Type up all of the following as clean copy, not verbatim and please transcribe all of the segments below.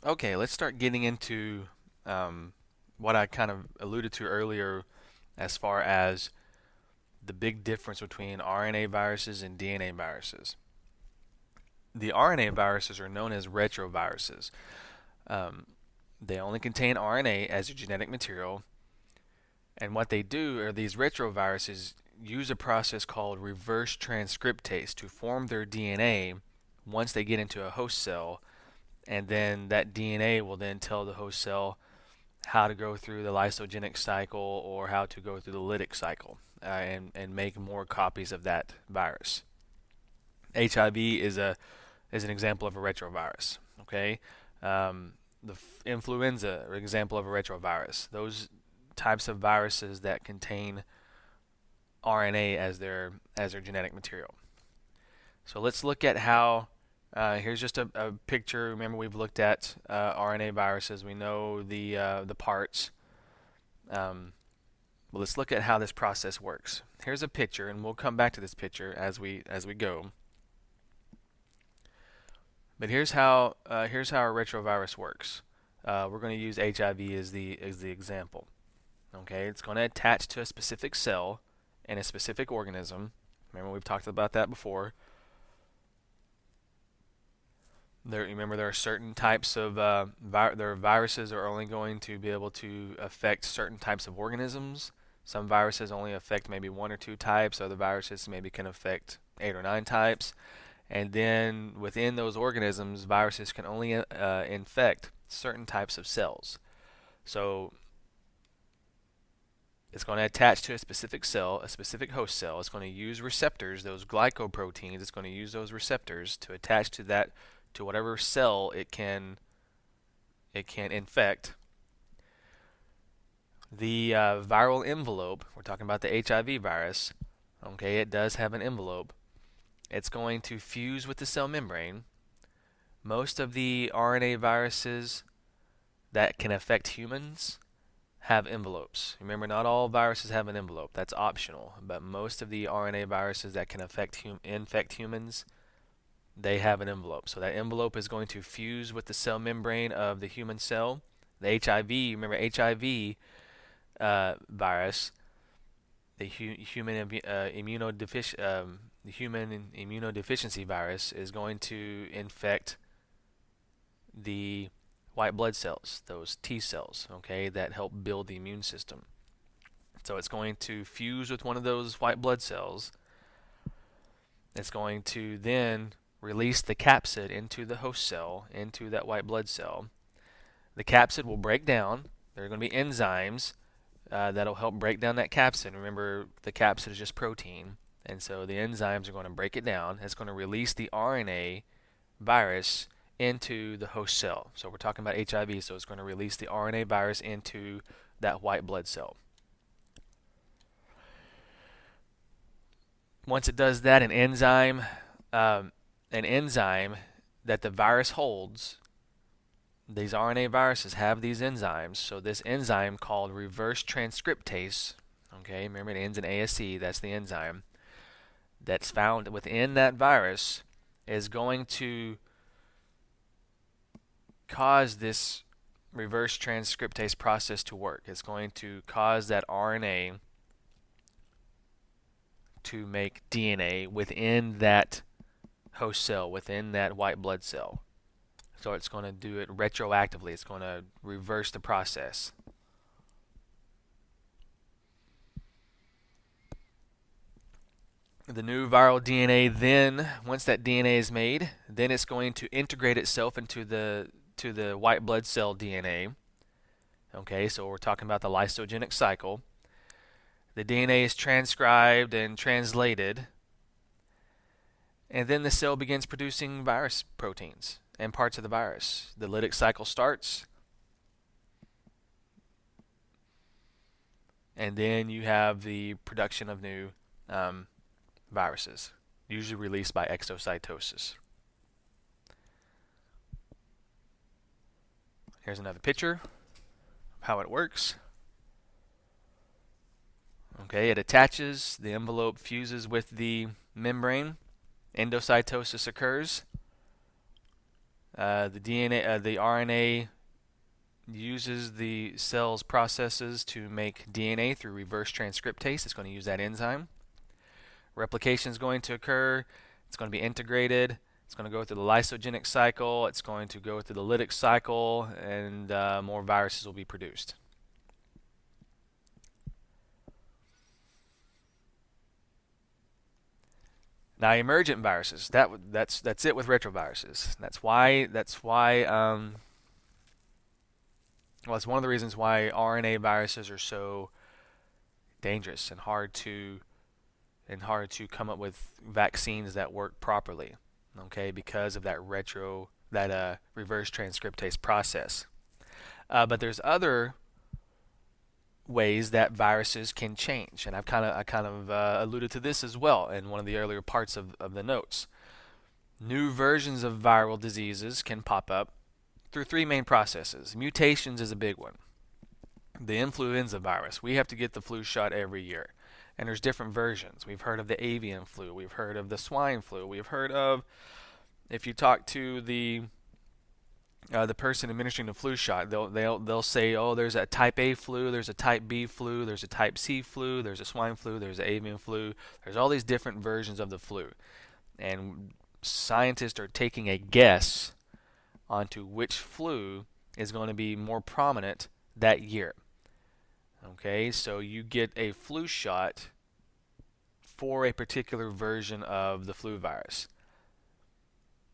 Okay, let's start getting into um, what I kind of alluded to earlier as far as the big difference between RNA viruses and DNA viruses. The RNA viruses are known as retroviruses. Um, they only contain RNA as a genetic material, and what they do are these retroviruses use a process called reverse transcriptase to form their DNA once they get into a host cell, and then that DNA will then tell the host cell how to go through the lysogenic cycle or how to go through the lytic cycle and make more copies of that virus. HIV is an example of a retrovirus. Okay, the influenza, an example of a retrovirus. Those types of viruses that contain RNA as their genetic material. So let's look at how. Here's just a picture. Remember, we've looked at RNA viruses. We know the parts. Um, well, let's look at how this process works. Here's a picture, and we'll come back to this picture as we go. But here's how a retrovirus works. We're going to use HIV as the example. Okay, it's going to attach to a specific cell in a specific organism. Remember, we've talked about that before. Remember, there are certain types of there are viruses are only going to be able to affect certain types of organisms. Some viruses only affect maybe one or two types. Other viruses maybe can affect 8 or 9 types. And then within those organisms, viruses can only infect certain types of cells. So it's going to attach to a specific cell, a specific host cell. It's going to use receptors, those glycoproteins. It's going to use those receptors to attach to that to whatever cell it can infect. The viral envelope, we're talking about the HIV virus. Okay, it does have an envelope. It's going to fuse with the cell membrane. Most of the RNA viruses that can affect humans have envelopes. Remember, not all viruses have an envelope. That's optional. But most of the RNA viruses that can infect humans, they have an envelope. So that envelope is going to fuse with the cell membrane of the human cell. The HIV, remember HIV virus, the the human immunodeficiency virus is going to infect the white blood cells, those T cells, okay, that help build the immune system. So it's going to fuse with one of those white blood cells. It's going to then release the capsid into the host cell, into that white blood cell. The capsid will break down. There are going to be enzymes that'll help break down that capsid. Remember, the capsid is just protein, and so the enzymes are going to break it down. It's going to release the RNA virus into the host cell. So we're talking about HIV, so it's going to release the RNA virus into that white blood cell. Once it does that, an enzyme that the virus holds, these RNA viruses have these enzymes. So this enzyme called reverse transcriptase, okay, remember it ends in ASE, that's the enzyme that's found within that virus, is going to cause this reverse transcriptase process to work. It's going to cause that RNA to make DNA within that host cell, within that white blood cell. So it's going to do it retroactively. It's going to reverse the process. The new viral DNA then, once that DNA is made, then it's going to integrate itself into the white blood cell DNA. Okay, so we're talking about the lysogenic cycle. The DNA is transcribed and translated, and then the cell begins producing virus proteins and parts of the virus. The lytic cycle starts, and then you have the production of new viruses, usually released by exocytosis. Here's another picture of how it works. Okay, it attaches, the envelope fuses with the membrane, endocytosis occurs. The RNA uses the cell's processes to make DNA through reverse transcriptase. It's going to use that enzyme. Replication is going to occur. It's going to be integrated. It's going to go through the lysogenic cycle. It's going to go through the lytic cycle, and more viruses will be produced. Now, emergent viruses. That's it with retroviruses. Well, it's one of the reasons why RNA viruses are so dangerous and hard to come up with vaccines that work properly. Okay, because of that reverse transcriptase process. But there's other ways that viruses can change, and I kind of alluded to this as well in one of the earlier parts of the notes. New versions of viral diseases can pop up through three main processes. Mutations is a big one. The influenza virus, we have to get the flu shot every year, and there's different versions. We've heard of the avian flu, we've heard of the swine flu, we've heard of, if you talk to the person administering the flu shot, they'll say, oh, there's a type A flu, there's a type B flu, there's a type C flu, there's a swine flu, there's an avian flu. There's all these different versions of the flu, and scientists are taking a guess onto which flu is going to be more prominent that year. Okay, so you get a flu shot for a particular version of the flu virus.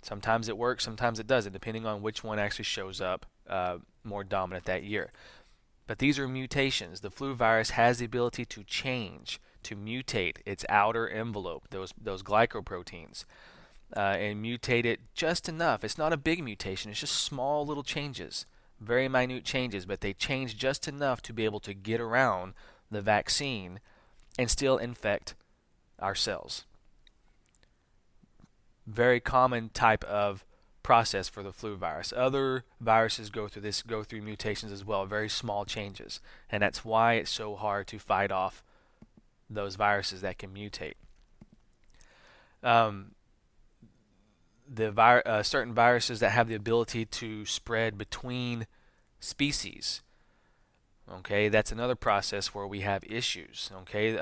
Sometimes it works, sometimes it doesn't, depending on which one actually shows up more dominant that year. But these are mutations. The flu virus has the ability to change, to mutate its outer envelope, those glycoproteins, and mutate it just enough. It's not a big mutation, it's just small little changes, very minute changes, but they change just enough to be able to get around the vaccine and still infect our cells. Very common type of process for the flu virus. Other viruses go through mutations as well, very small changes, and that's why it's so hard to fight off those viruses that can mutate. Certain viruses that have the ability to spread between species. Okay, that's another process where we have issues. Okay,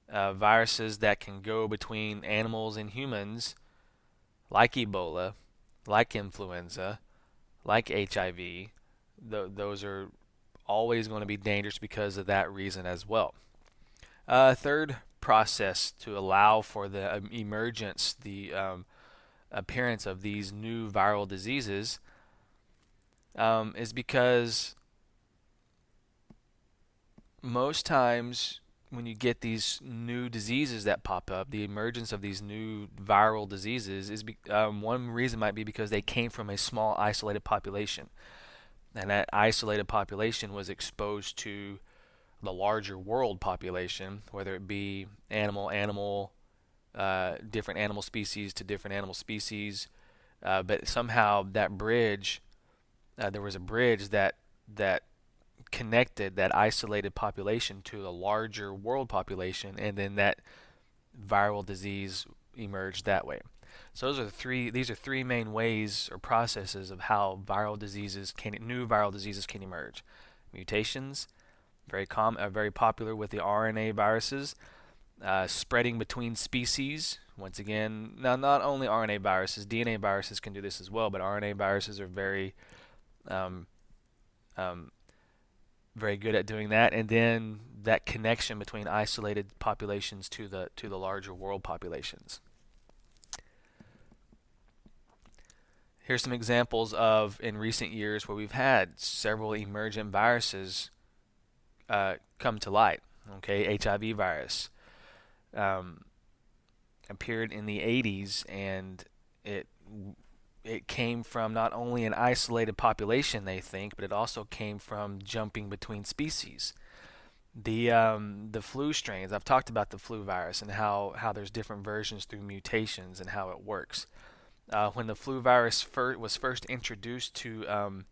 viruses that can go between animals and humans, like Ebola, like influenza, like HIV, those are always going to be dangerous because of that reason as well. Third process to allow for the emergence, the appearance of these new viral diseases is because most times when you get these new diseases that pop up, the emergence of these new viral diseases is one reason might be because they came from a small isolated population, and that isolated population was exposed to the larger world population, whether it be different animal species to different animal species, but somehow that bridge, there was a bridge that connected that isolated population to a larger world population, and then that viral disease emerged that way. So these are three main ways or processes of how new viral diseases can emerge. Mutations, very popular with the RNA viruses. Spreading between species. Once again, now not only RNA viruses, DNA viruses can do this as well, but RNA viruses are very very good at doing that, and then that connection between isolated populations to the larger world populations. Here's some examples of in recent years where we've had several emergent viruses come to light. Okay, HIV virus appeared in the 80s, and it came from not only an isolated population, they think, but it also came from jumping between species. The flu strains, I've talked about the flu virus and how there's different versions through mutations and how it works. When the flu virus was first introduced to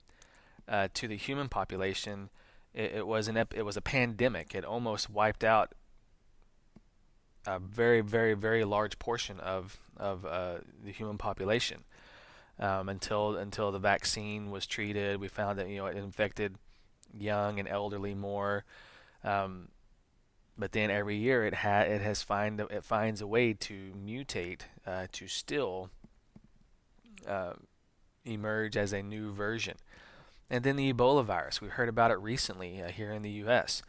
the human population, it was a pandemic. It almost wiped out a very, very, very large portion of the human population. until the vaccine was treated. We found that it infected young and elderly more. Um, but then every year it finds a way to mutate to still uh, emerge as a new version. And then the Ebola virus, we heard about it recently here in the U.S.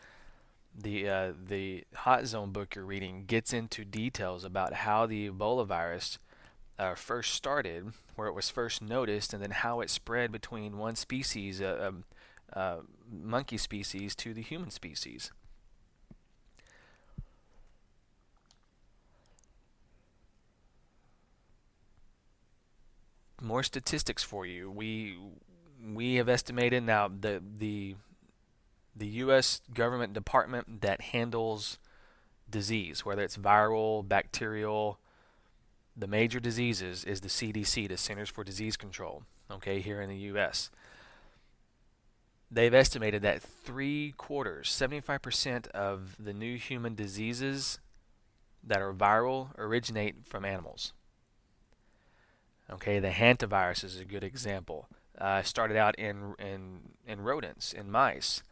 The Hot Zone book you're reading gets into details about how the Ebola virus first started, where it was first noticed, and then how it spread between one species, monkey species, to the human species. More statistics for you. We have estimated now the U.S. government department that handles disease, whether it's viral, bacterial, the major diseases, is the CDC, the Centers for Disease Control. Okay, here in the U.S. They've estimated that 3/4, 75% of the new human diseases that are viral originate from animals. Okay, the hantavirus is a good example. Started out in rodents, in mice,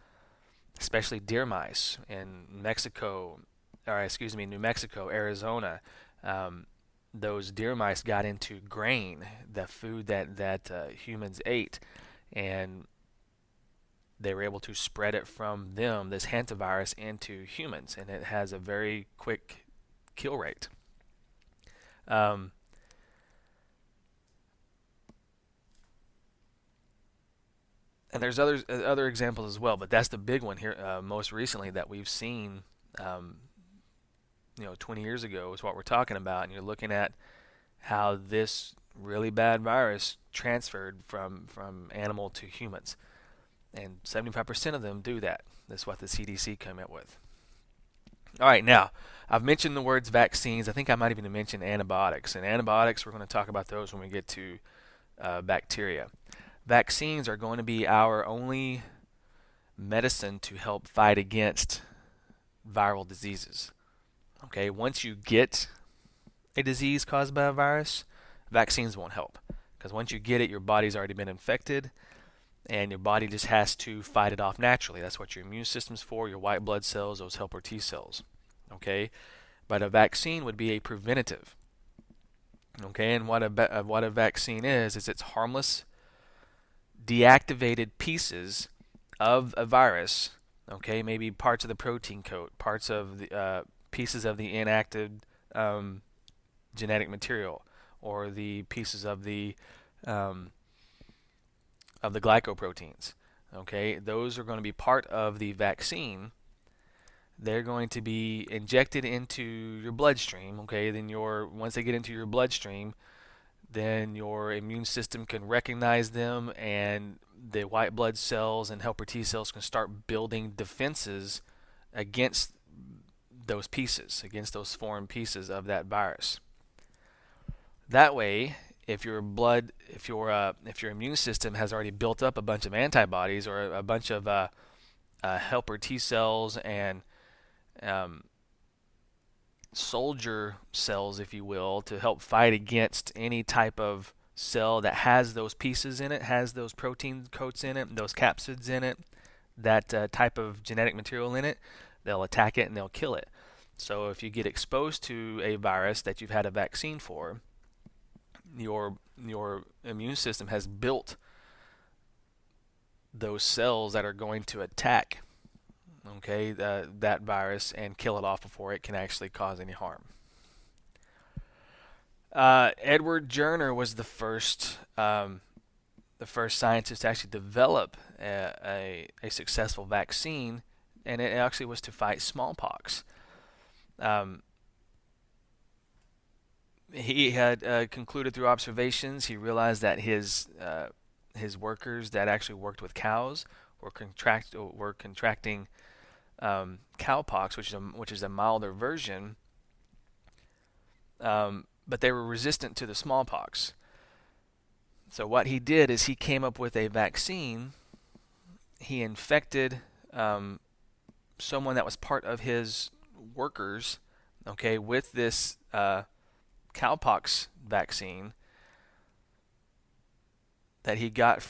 especially deer mice in Mexico, or excuse me, New Mexico, Arizona. Um, those deer mice got into grain, the food that humans ate, and they were able to spread it from them, this hantavirus, into humans, and it has a very quick kill rate. Um, and there's other examples as well, but that's the big one here. Most recently that we've seen, um, 20 years ago is what we're talking about, and you're looking at how this really bad virus transferred from animal to humans, and 75% of them do that. That's what the CDC came up with. All right, now I've mentioned the words vaccines. I think I might even mention antibiotics, and antibiotics we're going to talk about those when we get to bacteria. Vaccines are going to be our only medicine to help fight against viral diseases. Okay, once you get a disease caused by a virus, vaccines won't help. Because once you get it, your body's already been infected, and your body just has to fight it off naturally. That's what your immune system's for, your white blood cells, those helper T cells. Okay, but a vaccine would be a preventative. Okay, and what a vaccine is it's harmless, deactivated pieces of a virus. Okay, maybe parts of the protein coat, parts of the pieces of the inactive um, genetic material, or the pieces um, of the glycoproteins. Okay, those are going to be part of the vaccine. They're going to be injected into your bloodstream. Okay, then once they get into your bloodstream, then your immune system can recognize them, and the white blood cells and helper T cells can start building defenses against those pieces, against those foreign pieces of that virus. That way, if your immune system has already built up a bunch of antibodies or a bunch of helper T cells and um, soldier cells, if you will, to help fight against any type of cell that has those pieces in it, has those protein coats in it, those capsids in it, that type of genetic material in it, they'll attack it and they'll kill it. So if you get exposed to a virus that you've had a vaccine for, your immune system has built those cells that are going to attack, okay, that virus and kill it off before it can actually cause any harm. Edward Jenner was the first scientist to actually develop a successful vaccine, and it actually was to fight smallpox. Um, he had concluded through observations. He realized that his workers that actually worked with cows were contracting cowpox, which is a milder version, but they were resistant to the smallpox. So what he did is he came up with a vaccine. He infected someone that was part of his workers, okay, with this cowpox vaccine, that he got